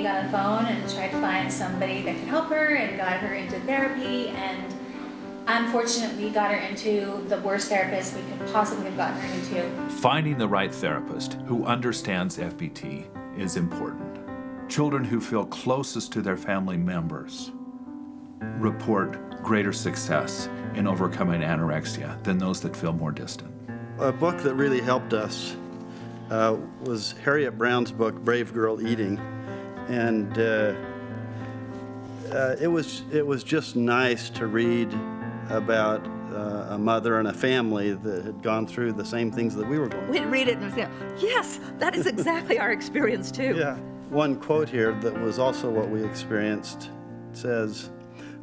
we got a phone and tried to find somebody that could help her and got her into therapy, and unfortunately got her into the worst therapist we could possibly have gotten her into. Finding the right therapist who understands FBT is important. Children who feel closest to their family members report greater success in overcoming anorexia than those that feel more distant. A book that really helped us was Harriet Brown's book, Brave Girl Eating. And it was just nice to read about a mother and a family that had gone through the same things that we were going through. We'd read it and say, yes, that is exactly our experience too. Yeah. One quote here that was also what we experienced says,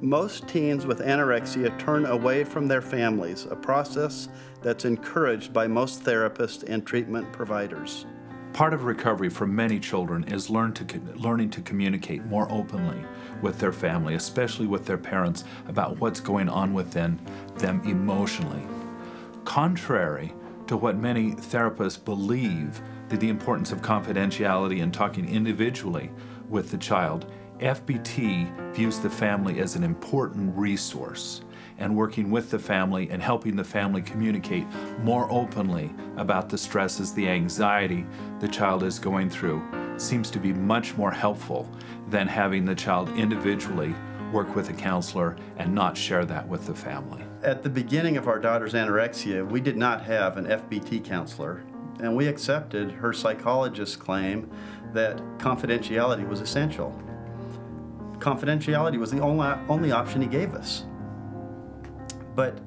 "Most teens with anorexia turn away from their families, a process that's encouraged by most therapists and treatment providers." Part of recovery for many children is learning to communicate more openly with their family, especially with their parents, about what's going on within them emotionally. Contrary to what many therapists believe, the importance of confidentiality and talking individually with the child, FBT views the family as an important resource, and working with the family and helping the family communicate more openly about the stresses, the anxiety the child is going through seems to be much more helpful than having the child individually work with a counselor and not share that with the family. At the beginning of our daughter's anorexia, we did not have an FBT counselor, and we accepted her psychologist's claim that confidentiality was essential. Confidentiality was the only option he gave us. But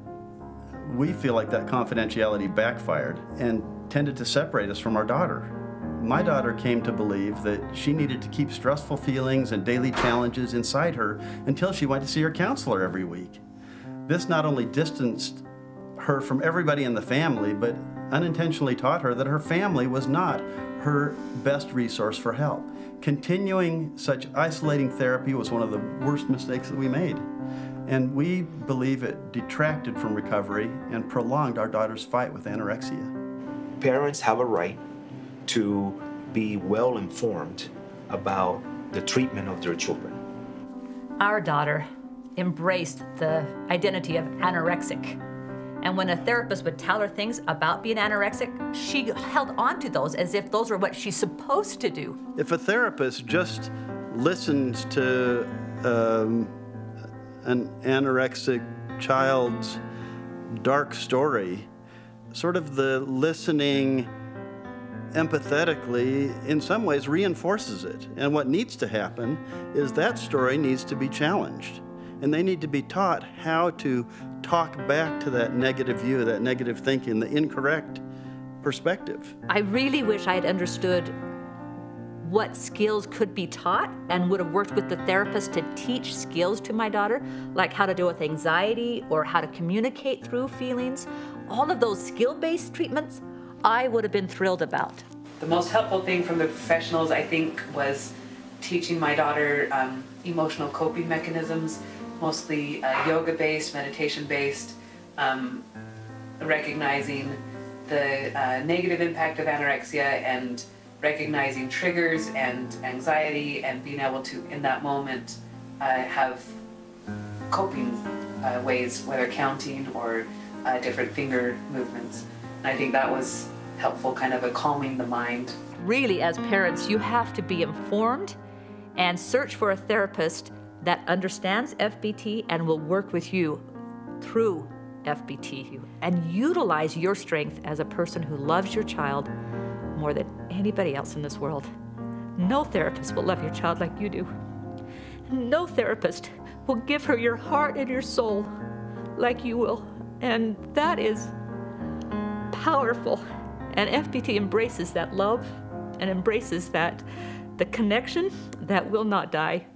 we feel like that confidentiality backfired and tended to separate us from our daughter. My daughter came to believe that she needed to keep stressful feelings and daily challenges inside her until she went to see her counselor every week. This not only distanced her from everybody in the family, but unintentionally taught her that her family was not her best resource for help. Continuing such isolating therapy was one of the worst mistakes that we made. And we believe it detracted from recovery and prolonged our daughter's fight with anorexia. Parents have a right to be well informed about the treatment of their children. Our daughter embraced the identity of anorexic. And when a therapist would tell her things about being anorexic, she held on to those as if those were what she's supposed to do. If a therapist just listens to an anorexic child's dark story, sort of the listening empathetically in some ways reinforces it. And what needs to happen is that story needs to be challenged. And they need to be taught how to talk back to that negative view, that negative thinking, the incorrect perspective. I really wish I had understood what skills could be taught and would have worked with the therapist to teach skills to my daughter, like how to deal with anxiety or how to communicate through feelings. All of those skill-based treatments, I would have been thrilled about. The most helpful thing from the professionals, I think, was teaching my daughter emotional coping mechanisms, mostly yoga-based, meditation-based, recognizing the negative impact of anorexia and recognizing triggers and anxiety and being able to, in that moment, have coping ways, whether counting or different finger movements. And I think that was helpful, kind of a calming the mind. Really, as parents, you have to be informed and search for a therapist that understands FBT and will work with you through FBT and utilize your strength as a person who loves your child more than anybody else in this world. No therapist will love your child like you do. No therapist will give her your heart and your soul like you will. And that is powerful. And FBT embraces that love and embraces that the connection that will not die.